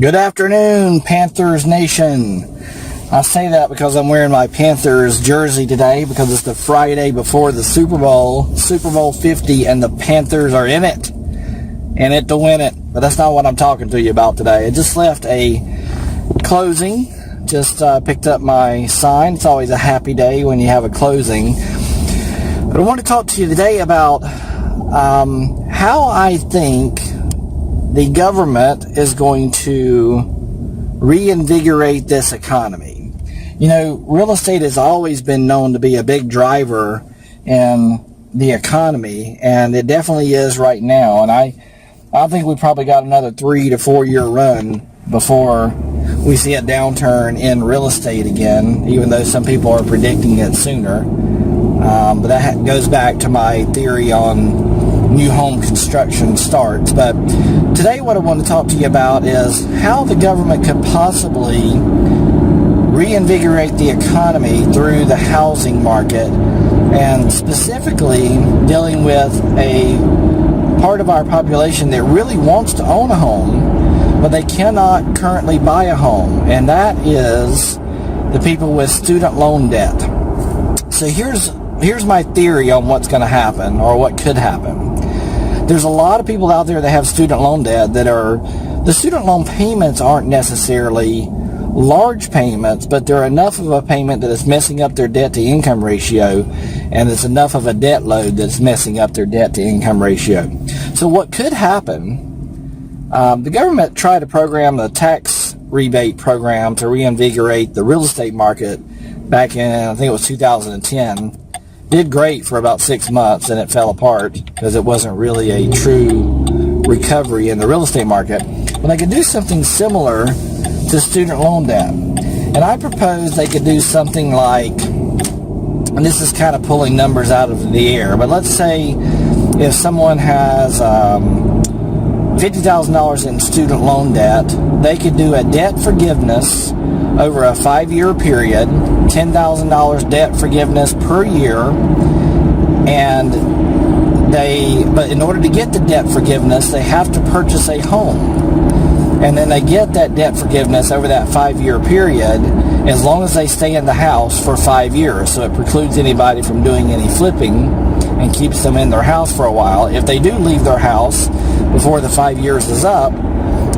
Good afternoon, Panthers Nation. I say that because I'm wearing my Panthers jersey today because it's the Friday before the Super Bowl 50, and the Panthers are in it to win it. But that's not what I'm talking to you about today. I just left a closing, just picked up my sign. It's always a happy day when you have a closing. But I want to talk to you today about how I think the government is going to reinvigorate this economy. You know, real estate has always been known to be a big driver in the economy, and it definitely is right now. And I think we probably got another 3 to 4 year run before we see a downturn in real estate again, even though some people are predicting it sooner. But that goes back to my theory on new home construction starts. But today what I want to talk to you about is how the government could possibly reinvigorate the economy through the housing market, and specifically dealing with a part of our population that really wants to own a home, but they cannot currently buy a home, and that is the people with student loan debt. So here's my theory on what's going to happen, or what could happen. There's a lot of people out there that have student loan debt the student loan payments aren't necessarily large payments, but they're enough of a payment that it's messing up their debt to income ratio, and it's enough of a debt load that's messing up their debt to income ratio. So what could happen, the government tried to program the tax rebate program to reinvigorate the real estate market back in, I think it was 2010. Did great for about 6 months, and it fell apart because it wasn't really a true recovery in the real estate market. But they could do something similar to student loan debt. And I propose they could do something like, and this is kind of pulling numbers out of the air, but let's say if someone has $50,000 in student loan debt, they could do a debt forgiveness over a 5-year period, $10,000 debt forgiveness per year, but in order to get the debt forgiveness, they have to purchase a home. And then they get that debt forgiveness over that 5-year period as long as they stay in the house for 5 years. So it precludes anybody from doing any flipping and keeps them in their house for a while. If they do leave their house before the 5 years is up,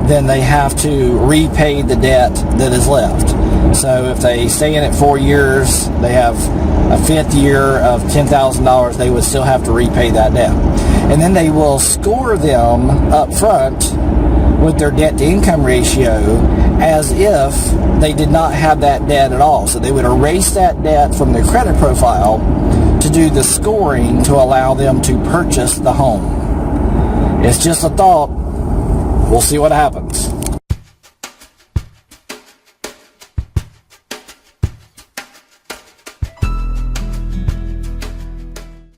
then they have to repay the debt that is left. So if they stay in it 4 years, they have a 5th year of $10,000, they would still have to repay that debt. And then they will score them up front with their debt to income ratio as if they did not have that debt at all. So they would erase that debt from their credit profile to do the scoring to allow them to purchase the home. It's just a thought. We'll see what happens.